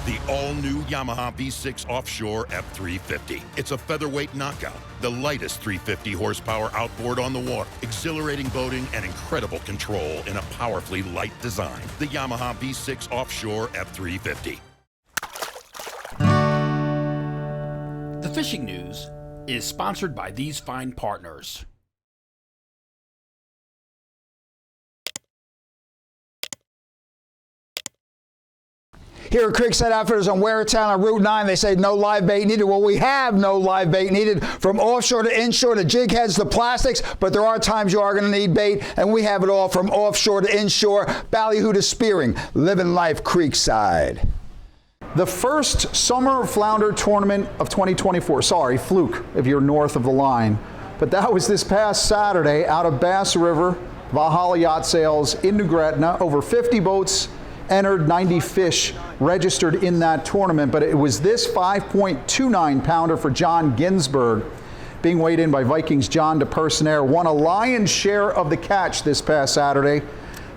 the all-new Yamaha V6 Offshore F350. It's a featherweight knockout, the lightest 350 horsepower outboard on the water, exhilarating boating and incredible control in a powerfully light design. The Yamaha V6 Offshore F350. The Fishing News is sponsored by these fine partners. Here at Creekside Outfitters on Waretown on Route 9, they say no live bait needed. Well, we have no live bait needed, from offshore to inshore to jig heads to plastics, but there are times you are going to need bait, and we have it all from offshore to inshore, ballyhoo to spearing. Living life Creekside. The first summer flounder tournament of 2024. Sorry, fluke if you're north of the line. But that was this past Saturday out of Bass River, Valhalla Yacht Sales in New Gretna. Over 50 boats entered, 90 fish registered in that tournament, but it was this 5.29 pounder for John Ginsberg, being weighed in by Vikings John DePersonaire, won a lion's share of the catch this past Saturday.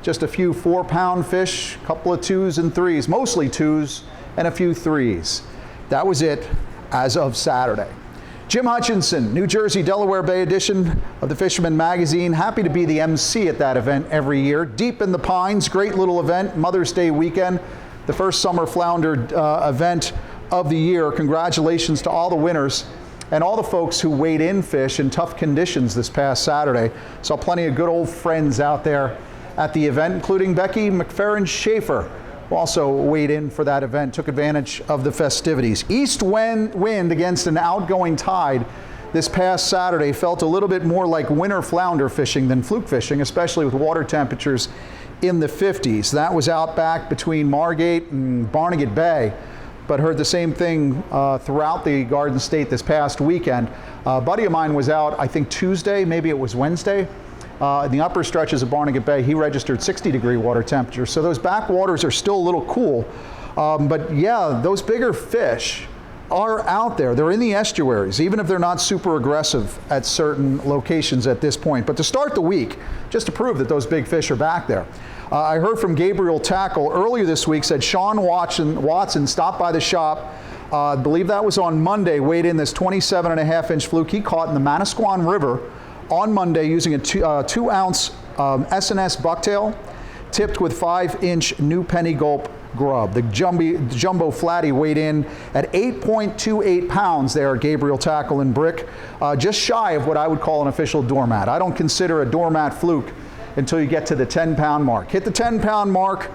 Just a few 4-pound fish, a couple of 2s and 3s, mostly 2s and a few 3s. That was it as of Saturday. Jim Hutchinson, New Jersey, Delaware Bay edition of the Fisherman magazine. Happy to be the MC at that event every year. Deep in the Pines, great little event, Mother's Day weekend, the first summer flounder event of the year. Congratulations to all the winners and all the folks who weighed in fish in tough conditions this past Saturday. Saw plenty of good old friends out there at the event, including Becky McFerrin-Schaefer, who also weighed in for that event, took advantage of the festivities. East wind against an outgoing tide this past Saturday felt a little bit more like winter flounder fishing than fluke fishing, especially with water temperatures in the 50s. That was out back between Margate and Barnegat Bay, but heard the same thing throughout the Garden State this past weekend. A buddy of mine was out, I think Tuesday, maybe it was Wednesday, in the upper stretches of Barnegat Bay. He registered 60-degree water temperature. So those backwaters are still a little cool. But yeah, those bigger fish are out there. They're in the estuaries, even if they're not super aggressive at certain locations at this point. But to start the week, just to prove that those big fish are back there, I heard from Gabriel Tackle earlier this week, said Sean Watson stopped by the shop. I believe that was on Monday, weighed in this 27.5-inch fluke he caught in the Manasquan River on Monday using a 2-ounce S&S bucktail tipped with 5-inch new penny gulp grub. The jumbo flatty weighed in at 8.28 pounds there at Gabriel Tackle and Brick, just shy of what I would call an official doormat. I don't consider a doormat fluke until you get to the 10-pound mark. Hit the 10-pound mark,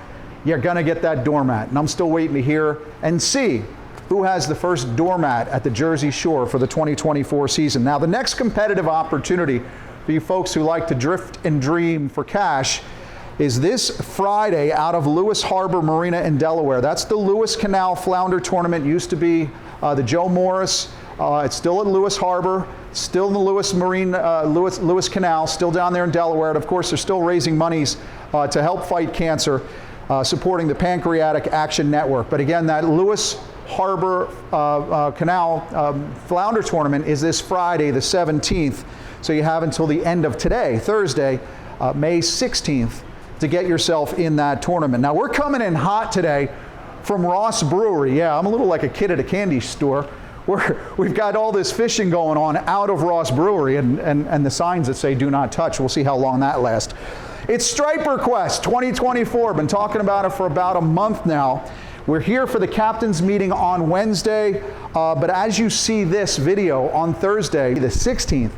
you're gonna get that doormat. And I'm still waiting to hear and see who has the first doormat at the Jersey Shore for the 2024 season. Now, the next competitive opportunity for you folks who like to drift and dream for cash is this Friday out of Lewis Harbor Marina in Delaware. That's the Lewis Canal Flounder Tournament. Used to be the Joe Morris. It's still at Lewis Harbor, still in the Lewis Canal, still down there in Delaware. And of course, they're still raising monies to help fight cancer, supporting the Pancreatic Action Network. But again, that Lewis Harbor Canal Flounder Tournament is this Friday, the 17th. So you have until the end of today, Thursday, May 16th, to get yourself in that tournament. Now, we're coming in hot today from Ross Brewery. Yeah, I'm a little like a kid at a candy store. We've got all this fishing going on out of Ross Brewery and the signs that say do not touch. We'll see how long that lasts. It's StriperQuest 2024. Been talking about it for about a month now. We're here for the captain's meeting on Wednesday, but as you see this video on Thursday, the 16th,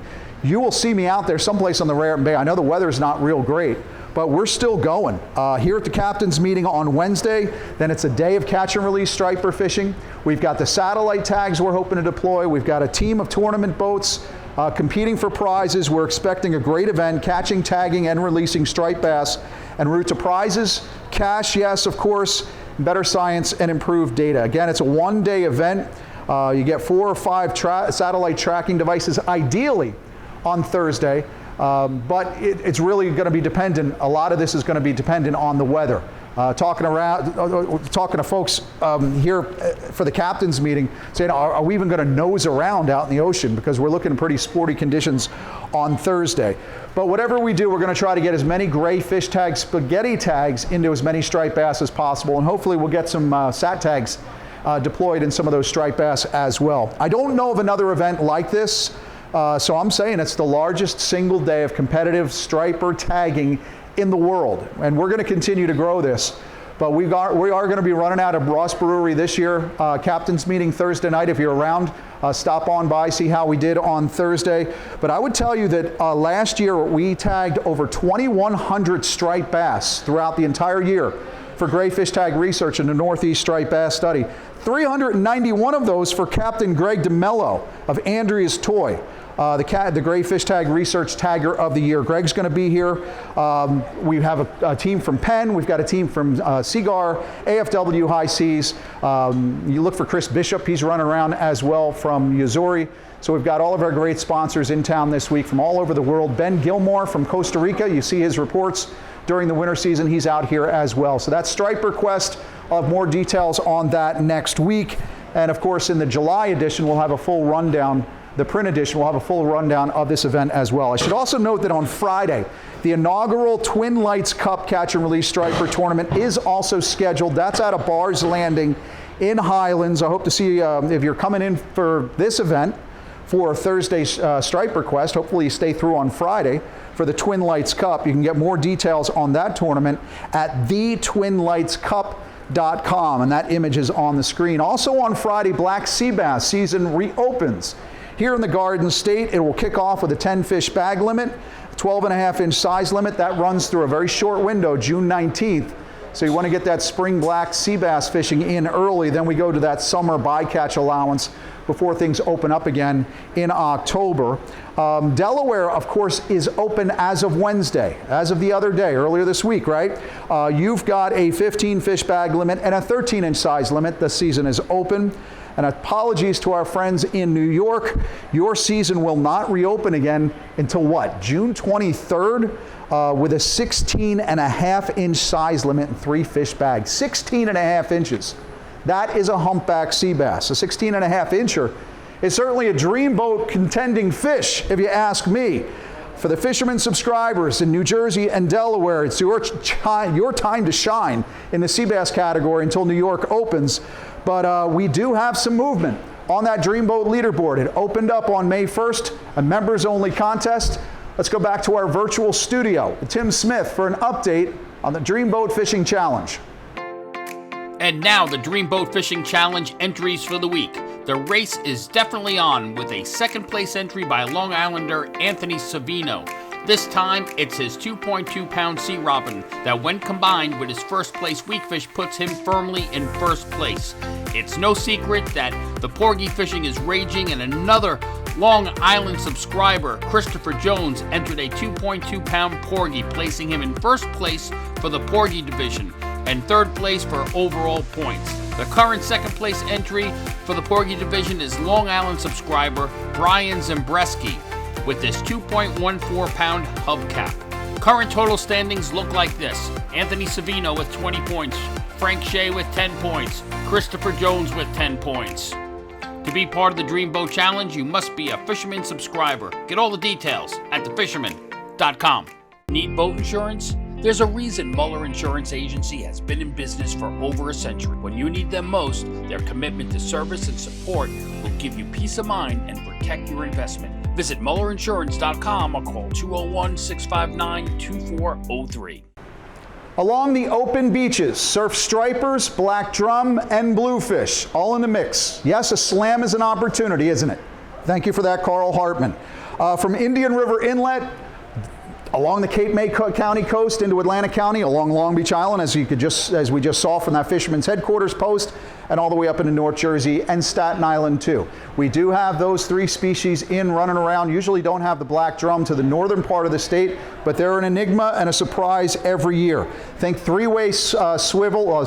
you will see me out there someplace on the Raritan Bay. I know the weather's not real great, but we're still going. Here at the captain's meeting on Wednesday, then it's a day of catch and release striper fishing. We've got the satellite tags we're hoping to deploy. We've got a team of tournament boats competing for prizes. We're expecting a great event, catching, tagging, and releasing striped bass en route to prizes. Cash, yes, of course, better science and improved data. Again, it's a one-day event. You get 4 or 5 satellite tracking devices, ideally on Thursday, but it's really going to be dependent. A lot of this is going to be dependent on the weather. Talking to folks here for the captain's meeting, saying, are we even going to nose around out in the ocean? Because we're looking at pretty sporty conditions on Thursday. But whatever we do, we're going to try to get as many gray fish tags, spaghetti tags into as many striped bass as possible, and hopefully we'll get some sat tags deployed in some of those striped bass as well. I don't know of another event like this, so I'm saying it's the largest single day of competitive striper tagging in the world, and we're going to continue to grow this. But we are going to be running out of Ross Brewery this year. Captain's meeting Thursday night. If you're around, stop on by, see how we did on Thursday. But I would tell you that last year we tagged over 2,100 striped bass throughout the entire year for Gray Fish Tag Research in the Northeast Striped Bass Study. 391 of those for Captain Greg DeMello of Andrea's Toy. The Gray Fish Tag Research Tagger of the Year. Greg's going to be here. We have a team from Penn. We've got a team from Seagar, AFW High Seas. You look for Chris Bishop. He's running around as well from Missouri. So we've got all of our great sponsors in town this week from all over the world. Ben Gilmore from Costa Rica. You see his reports during the winter season. He's out here as well. So that's StriperQuest. I'll have more details on that next week. And of course, in the July edition, we'll have a full rundown. The print edition will have a full rundown of this event as well. I should also note that on Friday, the inaugural Twin Lights Cup Catch and Release Striper Tournament is also scheduled. That's out of Bars Landing in Highlands. I hope to see if you're coming in for this event for Thursday's StriperQuest. Hopefully you stay through on Friday for the Twin Lights Cup. You can get more details on that tournament at thetwinlightscup.com, and that image is on the screen. Also on Friday, Black Seabass season reopens. Here in the Garden State, it will kick off with a 10-fish bag limit, 12.5-inch size limit. That runs through a very short window, June 19th. So you want to get that spring black sea bass fishing in early. Then we go to that summer bycatch allowance before things open up again in October. Delaware, of course, is open as of Wednesday, as of the other day, earlier this week, right? You've got a 15-fish bag limit and a 13-inch size limit. The season is open. And apologies to our friends in New York. Your season will not reopen again until what? June 23rd with a 16.5-inch size limit and 3 fish bags. 16.5 inches. That is a humpback sea bass. A 16.5-incher is certainly a Dreamboat contending fish, if you ask me. For the Fisherman subscribers in New Jersey and Delaware, it's your time to shine in the sea bass category until New York opens. But we do have some movement on that Dreamboat leaderboard. It opened up on May 1st, a members-only contest. Let's go back to our virtual studio, Tim Smith, for an update on the Dreamboat Fishing Challenge. And now the Dreamboat Fishing Challenge entries for the week. The race is definitely on with a second-place entry by Long Islander Anthony Savino. This time, it's his 2.2-pound sea robin that, when combined with his first-place Weakfish, puts him firmly in first place. It's no secret that the porgy fishing is raging, and another Long Island subscriber, Christopher Jones, entered a 2.2-pound porgy, placing him in first place for the porgy division and third place for overall points. The current second-place entry for the porgy division is Long Island subscriber Brian Zembreski, with this 2.14-pound hubcap. Current total standings look like this: Anthony Savino with 20 points, Frank Shea with 10 points, Christopher Jones with 10 points. To be part of the Dreamboat Challenge, you must be a Fisherman subscriber. Get all the details at thefisherman.com. Need boat insurance? There's a reason Muller Insurance Agency has been in business for over a century. When you need them most, their commitment to service and support will give you peace of mind and protect your investment. Visit mullerinsurance.com or call 201-659-2403. Along the open beaches, surf stripers, black drum, and bluefish, all in the mix. Yes, a slam is an opportunity, isn't it? Thank you for that, Carl Hartman. From Indian River Inlet, along the Cape May County coast into Atlantic County, along Long Beach Island, as we just saw from that Fisherman's headquarters post, and all the way up into North Jersey and Staten Island too. We do have those 3 species running around. Usually don't have the black drum to the northern part of the state, but they're an enigma and a surprise every year. Think 3-way swivel,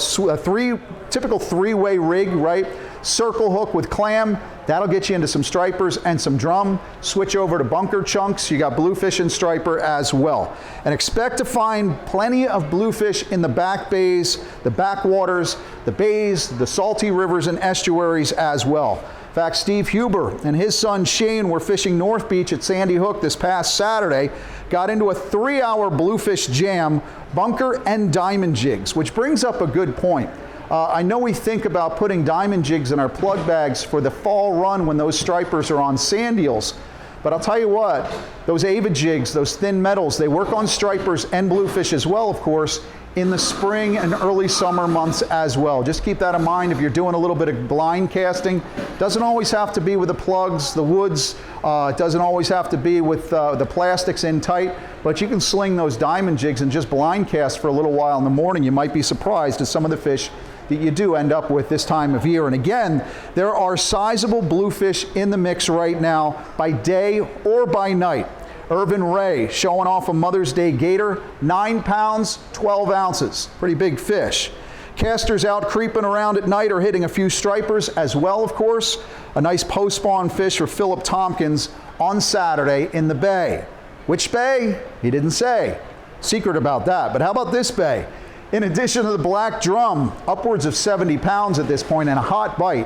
typical 3-way rig, right? Circle hook with clam. That'll get you into some stripers and some drum. Switch over to bunker chunks. You got bluefish and striper as well. And expect to find plenty of bluefish in the back bays, the backwaters, the bays, the salty rivers and estuaries as well. In fact, Steve Huber and his son Shane were fishing North Beach at Sandy Hook this past Saturday, got into a 3-hour bluefish jam, bunker and diamond jigs, which brings up a good point. I know we think about putting diamond jigs in our plug bags for the fall run when those stripers are on sand eels. But I'll tell you what, those Ava jigs, those thin metals, they work on stripers and bluefish as well, of course, in the spring and early summer months as well. Just keep that in mind if you're doing a little bit of blind casting. Doesn't always have to be with the plugs, the woods. It doesn't always have to be with the plastics in tight, but you can sling those diamond jigs and just blind cast for a little while in the morning. You might be surprised at some of the fish that you do end up with this time of year. And again, there are sizable bluefish in the mix right now by day or by night. Irvin Ray showing off a Mother's Day gator, 9 pounds, 12 ounces. Pretty big fish. Casters out creeping around at night are hitting a few stripers as well, of course. A nice post-spawn fish for Philip Tompkins on Saturday in the bay. Which bay? He didn't say. Secret about that. But how about this bay? In addition to the black drum, upwards of 70 pounds at this point and a hot bite.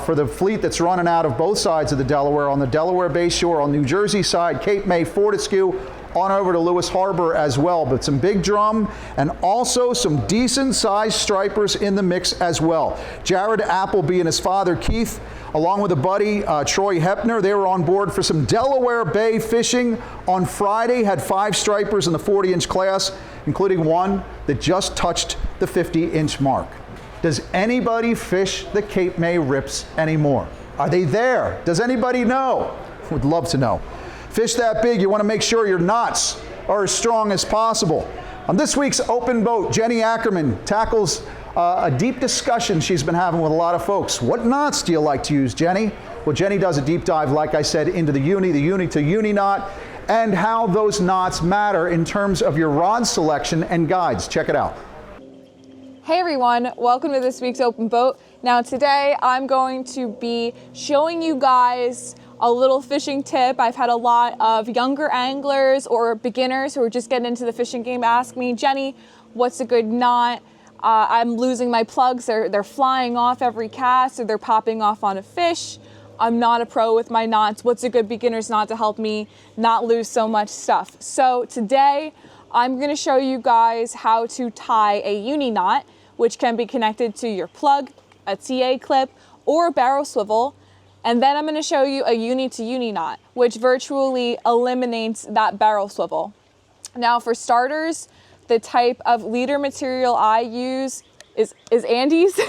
For the fleet that's running out of both sides of the Delaware, on the Delaware Bay shore, on New Jersey side, Cape May, Fortescue, on over to Lewis Harbor as well. But some big drum and also some decent sized stripers in the mix as well. Jared Appleby and his father Keith, along with a buddy Troy Hepner, they were on board for some Delaware Bay fishing on Friday, had 5 stripers in the 40-inch class, including one that just touched the 50-inch mark. Does anybody fish the Cape May rips anymore? Are they there? Does anybody know? Would love to know. Fish that big, you want to make sure your knots are as strong as possible. On this week's Open Boat, Jenny Ackerman tackles a deep discussion she's been having with a lot of folks. What knots do you like to use, Jenny? Well, Jenny does a deep dive, like I said, into the uni to uni knot, and how those knots matter in terms of your rod selection and guides. Check it out. Hey everyone, welcome to this week's Open Boat. Now today I'm going to be showing you guys a little fishing tip. I've had a lot of younger anglers or beginners who are just getting into the fishing game ask me, Jenny, what's a good knot? I'm losing my plugs, they're flying off every cast or they're popping off on a fish. I'm not a pro with my knots. What's a good beginner's knot to help me not lose so much stuff? So today I'm gonna show you guys how to tie a uni knot, which can be connected to your plug, a TA clip, or a barrel swivel. And then I'm gonna show you a uni to uni knot, which virtually eliminates that barrel swivel. Now for starters, the type of leader material I use is Andes.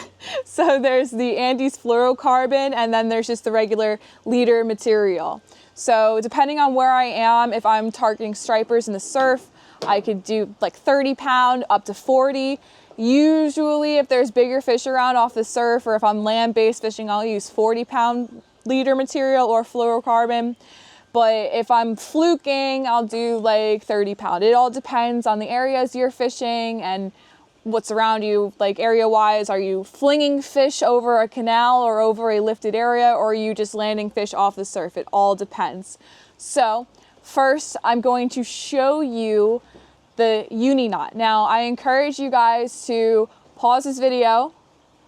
So there's the Andes fluorocarbon, and then there's just the regular leader material. So depending on where I am, if I'm targeting stripers in the surf, I could do like 30 pound up to 40. Usually if there's bigger fish around off the surf, or if I'm land-based fishing, I'll use 40-pound leader material or fluorocarbon. But if I'm fluking, I'll do like 30 pound. It all depends on the areas you're fishing and what's around you. Like area-wise, are you flinging fish over a canal or over a lifted area, or are you just landing fish off the surf? It all depends. So first, I'm going to show you the uni knot. Now, I encourage you guys to pause this video,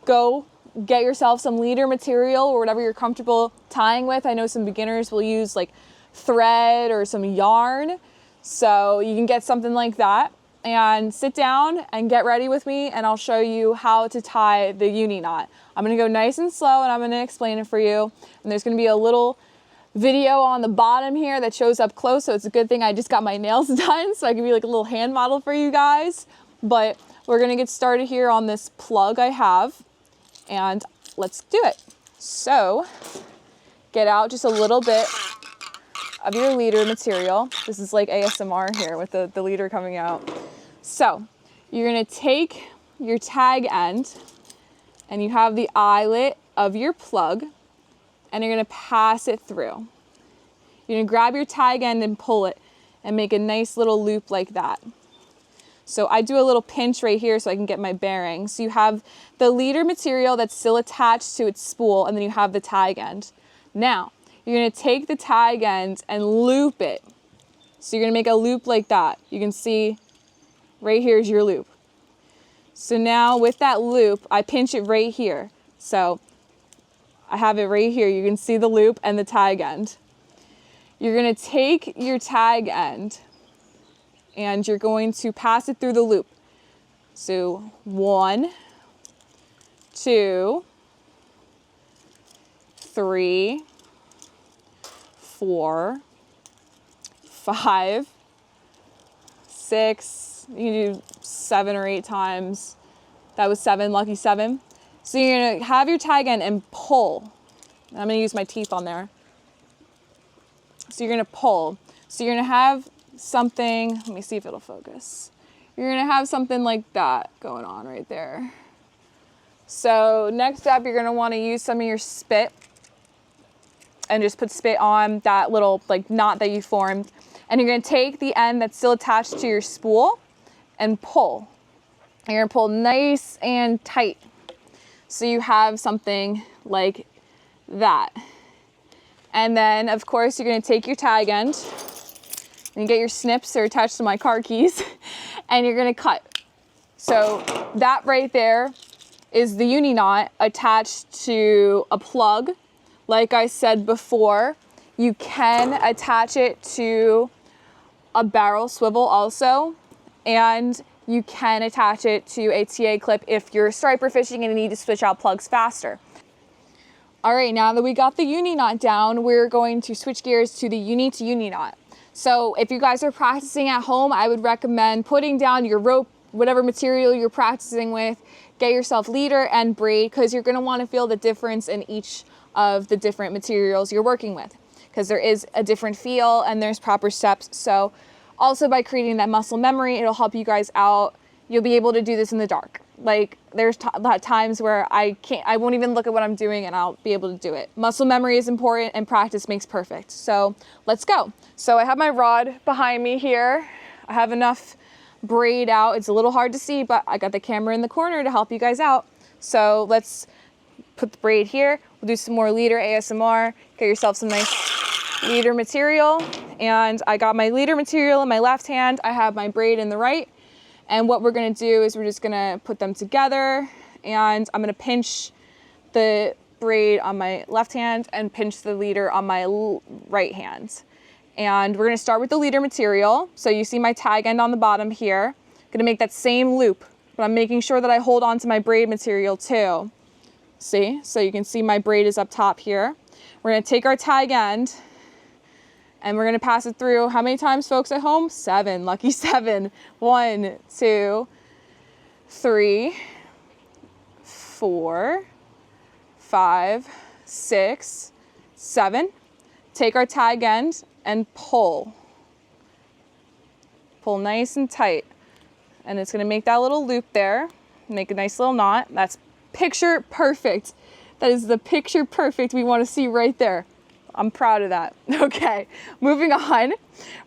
go get yourself some leader material or whatever you're comfortable tying with. I know some beginners will use like thread or some yarn, so you can get something like that and sit down and get ready with me, and I'll show you how to tie the uni knot. I'm gonna go nice and slow and I'm gonna explain it for you, and there's gonna be a little video on the bottom here that shows up close, so it's a good thing I just got my nails done so I can be like a little hand model for you guys. But we're gonna get started here on this plug I have, and let's do it. So get out just a little bit of your leader material. This is like ASMR here with the leader coming out. So you're gonna take your tag end and you have the eyelet of your plug, and you're gonna pass it through. You're gonna grab your tag end and pull it and make a nice little loop like that. So I do a little pinch right here so I can get my bearings. So you have the leader material that's still attached to its spool, and then you have the tag end. Now, you're gonna take the tag end and loop it. So you're gonna make a loop like that. You can see right here is your loop. So now with that loop, I pinch it right here. So I have it right here. You can see the loop and the tag end. You're gonna take your tag end and you're going to pass it through the loop. So 1, 2, 3, 4, 5, 6, you can do 7 or 8 times. That was 7, lucky 7. So you're gonna have your tag end and pull. I'm gonna use my teeth on there. So you're gonna pull. So you're gonna have something, let me see if it'll focus. You're gonna have something like that going on right there. So next up, you're gonna wanna use some of your spit and just put spit on that little like knot that you formed. And you're gonna take the end that's still attached to your spool and pull. And you're gonna pull nice and tight. So you have something like that. And then of course you're gonna take your tag end and get your snips, they're attached to my car keys, and you're gonna cut. So that right there is the uni knot attached to a plug. Like I said before, you can attach it to a barrel swivel also, and you can attach it to a TA clip if you're striper fishing and you need to switch out plugs faster. All right, now that we got the uni knot down, we're going to switch gears to the uni to uni knot. So if you guys are practicing at home, I would recommend putting down your rope, whatever material you're practicing with, get yourself leader and braid, because you're gonna wanna feel the difference in each of the different materials you're working with, because there is a different feel and there's proper steps. So also by creating that muscle memory, it'll help you guys out. You'll be able to do this in the dark. Like there's times where I won't even look at what I'm doing and I'll be able to do it. Muscle memory is important and practice makes perfect. So let's go. So I have my rod behind me here. I have enough braid out. It's a little hard to see, but I got the camera in the corner to help you guys out. So let's put the braid here. We'll do some more leader ASMR. Get yourself some nice leader material. And I got my leader material in my left hand. I have my braid in the right. And what we're gonna do is we're just gonna put them together, and I'm gonna pinch the braid on my left hand and pinch the leader on my right hand. And we're gonna start with the leader material. So you see my tag end on the bottom here. I'm gonna make that same loop, but I'm making sure that I hold on to my braid material too. See, so you can see my braid is up top here. We're gonna take our tag end and we're gonna pass it through, how many times, folks at home? 7, lucky 7. 1, 2, 3, 4, 5, 6, 7. Take our tag end and pull. Pull nice and tight. And it's gonna make that little loop there, make a nice little knot. That's picture perfect. That is the picture perfect we wanna see right there. I'm proud of that. Okay, moving on.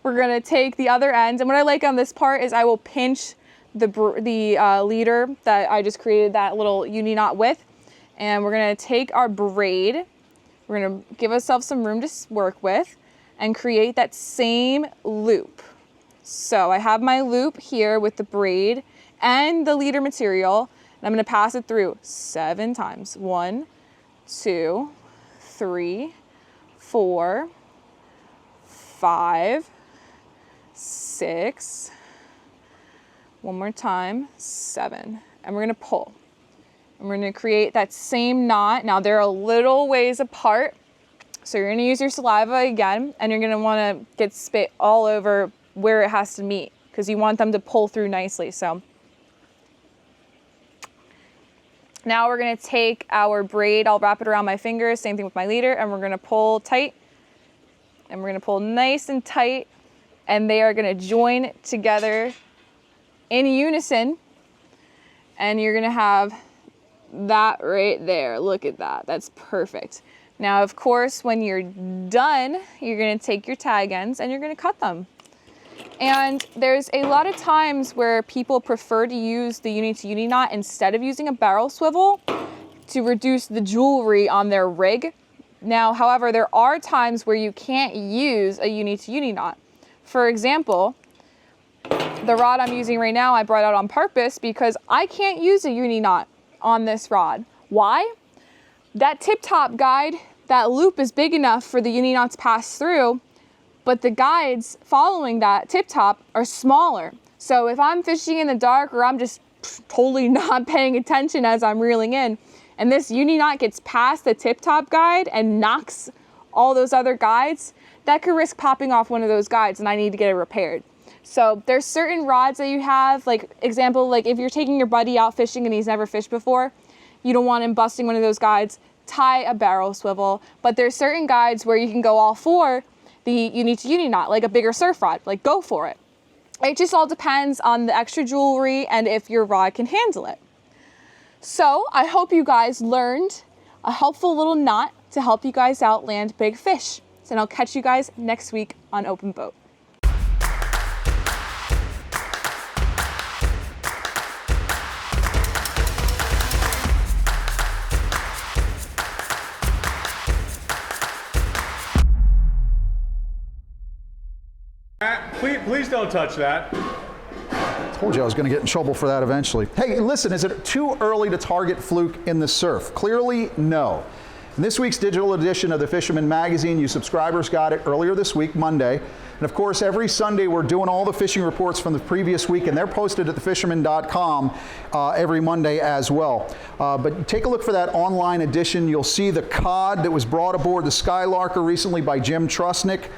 We're gonna take the other end, and what I like on this part is I will pinch the leader that I just created that little uni knot with, and we're gonna take our braid. We're gonna give ourselves some room to work with and create that same loop. So I have my loop here with the braid and the leader material, and I'm gonna pass it through 7 times. 1, 2, 3, 4, 5, 6, one more time, 7. And we're gonna pull. And we're gonna create that same knot. Now they're a little ways apart, so you're gonna use your saliva again, and you're gonna wanna get spit all over where it has to meet, because you want them to pull through nicely. So now we're gonna take our braid, I'll wrap it around my fingers, same thing with my leader, and we're gonna pull tight, and we're gonna pull nice and tight, and they are gonna join together in unison, and you're gonna have that right there. Look at that, that's perfect. Now, of course, when you're done, you're gonna take your tag ends and you're gonna cut them. And there's a lot of times where people prefer to use the uni to uni knot instead of using a barrel swivel to reduce the jewelry on their rig. Now, however, there are times where you can't use a uni to uni knot. For example, the rod I'm using right now, I brought out on purpose because I can't use a uni knot on this rod. Why? That tip top guide, that loop is big enough for the uni knot to pass through, but the guides following that tip top are smaller. So if I'm fishing in the dark or I'm just totally not paying attention as I'm reeling in, and this uni knot gets past the tip top guide and knocks all those other guides, that could risk popping off one of those guides and I need to get it repaired. So there's certain rods that you have, like example, like if you're taking your buddy out fishing and he's never fished before, you don't want him busting one of those guides, tie a barrel swivel. But there's certain guides where you can go all for the uni knot, like a bigger surf rod, like go for it. It just all depends on the extra jewelry and if your rod can handle it. So I hope you guys learned a helpful little knot to help you guys out land big fish. And I'll catch you guys next week on Open Boat. Please don't touch that. Told you I was going to get in trouble for that eventually. Hey, listen, is it too early to target fluke in the surf? Clearly, no. In this week's digital edition of the Fisherman magazine, you subscribers got it earlier this week, Monday. And of course, every Sunday we're doing all the fishing reports from the previous week, and they're posted at thefisherman.com every Monday as well. But take a look for that online edition. You'll see the cod that was brought aboard the Skylarker recently by Jim Trusnick.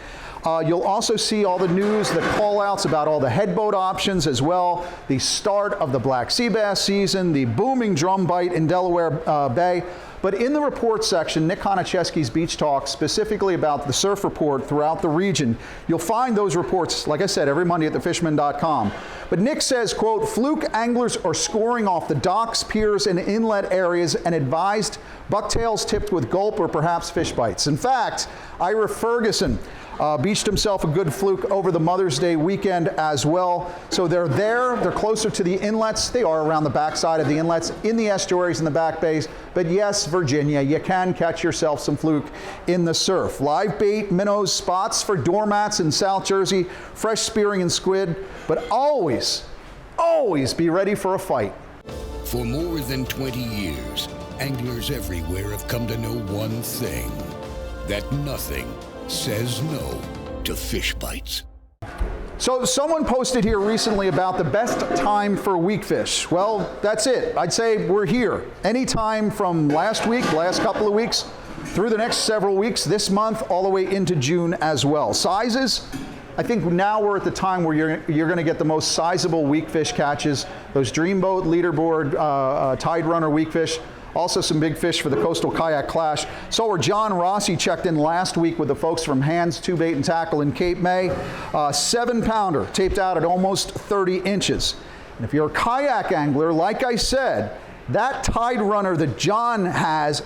You'll also see all the news, the call-outs about all the headboat options as well, the start of the black Seabass season, the booming drum bite in Delaware Bay. But in the report section, Nick Honachewski's Beach Talk, specifically about the surf report throughout the region, you'll find those reports, like I said, every Monday at thefisherman.com. But Nick says, quote, fluke anglers are scoring off the docks, piers, and inlet areas and advised bucktails tipped with gulp or perhaps fish bites. In fact, Ira Ferguson beached himself a good fluke over the Mother's Day weekend as well. So they're there, they're closer to the inlets. They are around the backside of the inlets, in the estuaries and the back bays. But yes, Virginia, you can catch yourself some fluke in the surf. Live bait, minnows, spots for doormats in South Jersey, fresh spearing and squid, but always, always be ready for a fight. For more than 20 years, anglers everywhere have come to know one thing, that nothing says no to fish bites. So someone posted here recently about the best time for weakfish. Well, that's it. I'd say we're here. Anytime from last week, last couple of weeks, through the next several weeks, this month, all the way into June as well. Sizes, I think now we're at the time where you're going to get the most sizable weakfish catches. Those Dreamboat, leaderboard, Tide Runner weakfish. Also some big fish for the Coastal Kayak Clash. So where John Rossi checked in last week with the folks from Hands 2 Bait and Tackle in Cape May. 7-pounder taped out at almost 30 inches. And if you're a kayak angler, like I said, that Tide Runner that John has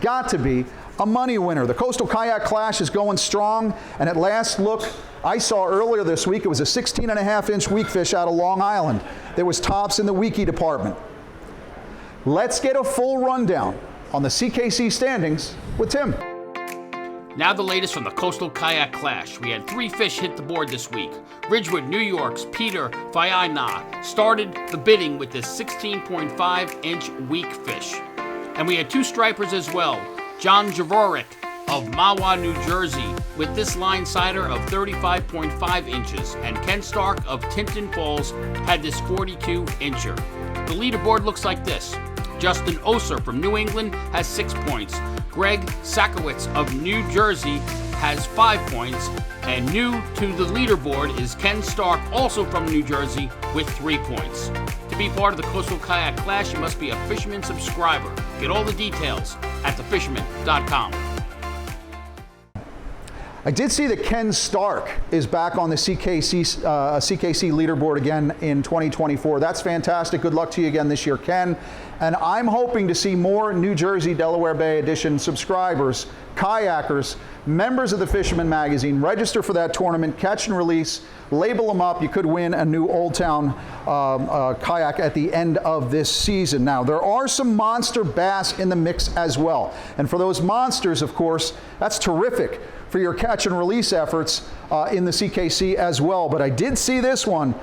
got to be a money winner. The Coastal Kayak Clash is going strong, and at last look, I saw earlier this week, it was a 16.5-inch weakfish out of Long Island. There was tops in the weekie department. Let's get a full rundown on the CKC standings with Tim. Now the latest from the Coastal Kayak Clash. We had 3 fish hit the board this week. Ridgewood, New York's Peter Viana started the bidding with this 16.5-inch weakfish. And we had 2 stripers as well. John Javorek of Mahwah, New Jersey, with this line sider of 35.5 inches. And Ken Stark of Tinton Falls had this 42-incher. The leaderboard looks like this. Justin Oser from New England has 6 points. Greg Sakowitz of New Jersey has 5 points. And new to the leaderboard is Ken Stark, also from New Jersey, with 3 points. To be part of the Coastal Kayak Clash, you must be a Fisherman subscriber. Get all the details at thefisherman.com. I did see that Ken Stark is back on the CKC leaderboard again in 2024. That's fantastic. Good luck to you again this year, Ken. And I'm hoping to see more New Jersey, Delaware Bay Edition subscribers, kayakers, members of the Fisherman magazine. Register for that tournament, catch and release, label them up. You could win a new Old Town kayak at the end of this season. Now, there are some monster bass in the mix as well. And for those monsters, of course, that's terrific for your catch and release efforts in the CKC as well. But I did see this one,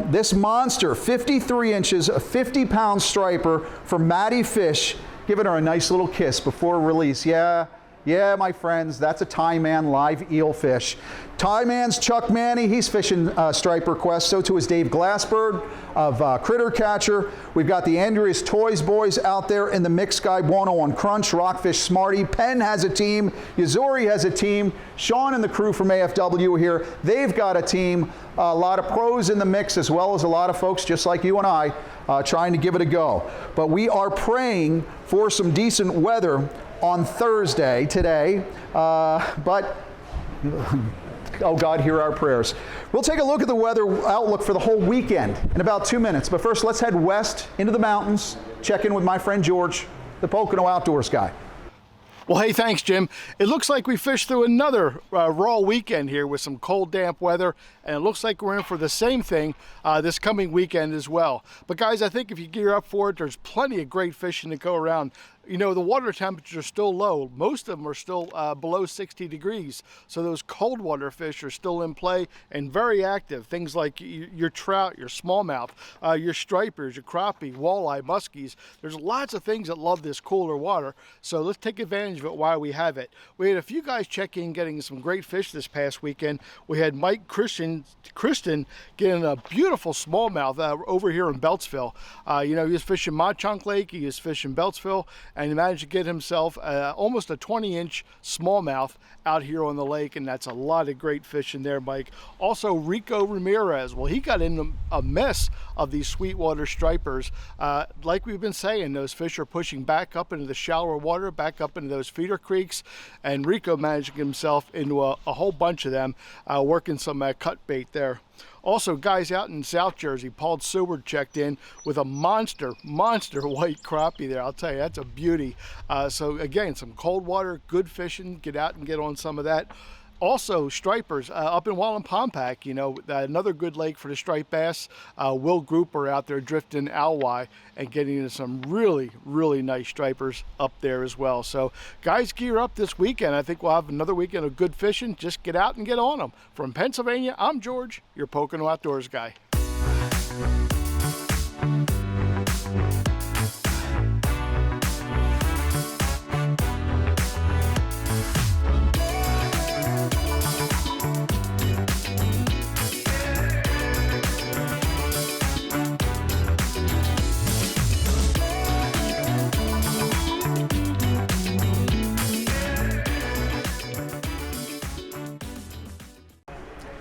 this monster, 53 inches, a 50-pound striper for Maddie Fish, giving her a nice little kiss before release. Yeah, Yeah, my friends, that's a Thai Man live eel fish. Thai Man's Chuck Manny, he's fishing StriperQuest. So too is Dave Glassberg of Critter Catcher. We've got the Andreas Toys boys out there in the mix. Guy Buono on Crunch, Rockfish Smarty. Penn has a team. Yazori has a team. Sean and the crew from AFW are here. They've got a team. A lot of pros in the mix, as well as a lot of folks just like you and I trying to give it a go. But we are praying for some decent weather on Thursday today, but oh God, hear our prayers. We'll take a look at the weather outlook for the whole weekend in about 2 minutes. But first, let's head west into the mountains, check in with my friend George, the Pocono Outdoors Guy. Well, hey, thanks, Jim. It looks like we fished through another raw weekend here with some cold, damp weather, and it looks like we're in for the same thing this coming weekend as well. But guys, I think if you gear up for it, there's plenty of great fishing to go around. You know, the water temperatures are still low. Most of them are still below 60 degrees. So those cold water fish are still in play and very active. Things like your trout, your smallmouth, your stripers, your crappie, walleye, muskies. There's lots of things that love this cooler water. So let's take advantage of it while we have it. We had a few guys check in getting some great fish this past weekend. We had Mike Kristen getting a beautiful smallmouth over here in Beltsville. You know, he was fishing Mauchunk Lake, he was fishing Beltsville, and he managed to get himself almost a 20-inch smallmouth out here on the lake, and that's a lot of great fishing there, Mike. Also, Rico Ramirez, well, he got in a mess of these sweetwater stripers. Like we've been saying, those fish are pushing back up into the shallower water, back up into those feeder creeks, and Rico managed to get himself into a whole bunch of them, working some cut bait there. Also, guys out in South Jersey, Paul Seward checked in with a monster white crappie there. I'll tell you, that's a beauty. So again, some cold water, good fishing. Get out and get on some of that. Also, stripers up in Wallenpaupack, you know, another good lake for the striped bass. Will Grouper out there drifting alwai and getting into some really, really nice stripers up there as well. So, guys, gear up this weekend. I think we'll have another weekend of good fishing. Just get out and get on them. From Pennsylvania, I'm George, your Pocono Outdoors Guy.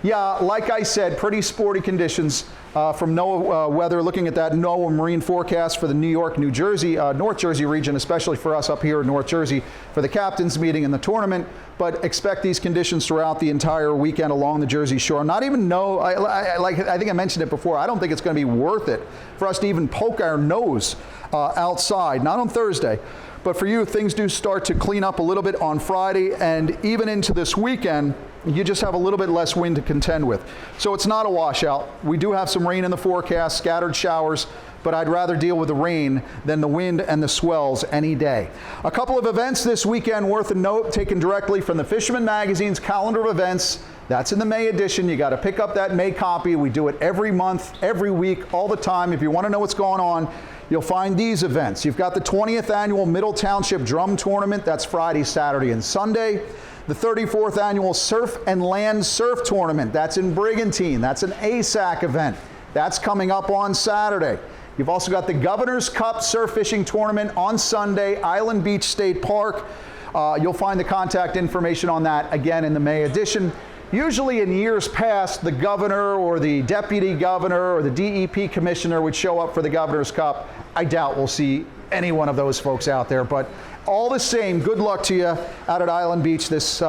Yeah, like I said, pretty sporty conditions from NOAA weather. Looking at that NOAA marine forecast for the New York, New Jersey, North Jersey region, especially for us up here in North Jersey for the captain's meeting in the tournament. But expect these conditions throughout the entire weekend along the Jersey Shore. Not even know, I think I mentioned it before, I don't think it's going to be worth it for us to even poke our nose outside, not on Thursday. But for you, things do start to clean up a little bit on Friday, and even into this weekend, you just have a little bit less wind to contend with. So it's not a washout. We do have some rain in the forecast, scattered showers, but I'd rather deal with the rain than the wind and the swells any day. A couple of events this weekend worth a note, taken directly from the Fisherman magazine's calendar of events. That's in the May edition. You got to pick up that May copy. We do it every month, every week, all the time. If you want to know what's going on, you'll find these events. You've got the 20th annual Middle Township Drum Tournament. That's Friday, Saturday, and Sunday. The 34th annual Surf and Land Surf Tournament. That's in Brigantine. That's an ASAC event. That's coming up on Saturday. You've also got the Governor's Cup Surf Fishing Tournament on Sunday, Island Beach State Park. You'll find the contact information on that again in the May edition. Usually in years past, the governor or the deputy governor or the DEP commissioner would show up for the Governor's Cup. I doubt we'll see any one of those folks out there, but all the same, good luck to you out at Island Beach this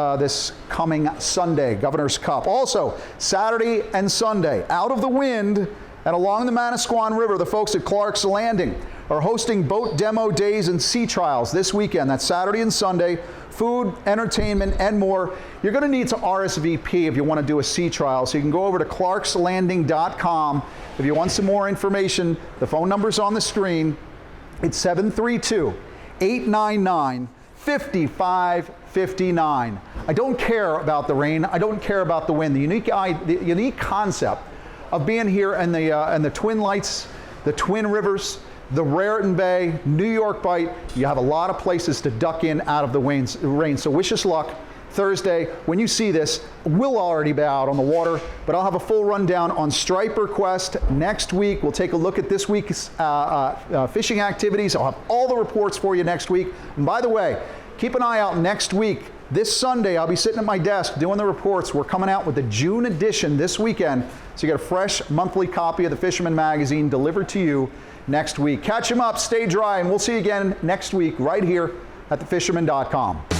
coming Sunday, Governor's Cup. Also, Saturday and Sunday, out of the wind and along the Manasquan River, the folks at Clark's Landing are hosting boat demo days and sea trials this weekend. That's Saturday and Sunday. Food, entertainment, and more. You're going to need to RSVP if you want to do a sea trial, so you can go over to clarkslanding.com. If you want some more information, the phone number's on the screen. It's 732-899-5559. I don't care about the rain. I don't care about the wind. The unique concept of being here in the Twin Lights, the Twin Rivers, the Raritan Bay, New York Bight. You have a lot of places to duck in out of the rain. So wish us luck. Thursday, when you see this, we'll already be out on the water, but I'll have a full rundown on StriperQuest next week. We'll take a look at this week's fishing activities. I'll have all the reports for you next week. And by the way, keep an eye out next week. This Sunday, I'll be sitting at my desk doing the reports. We're coming out with the June edition this weekend, so you get a fresh monthly copy of the Fisherman magazine delivered to you next week. Catch them up, stay dry, and we'll see you again next week right here at thefisherman.com.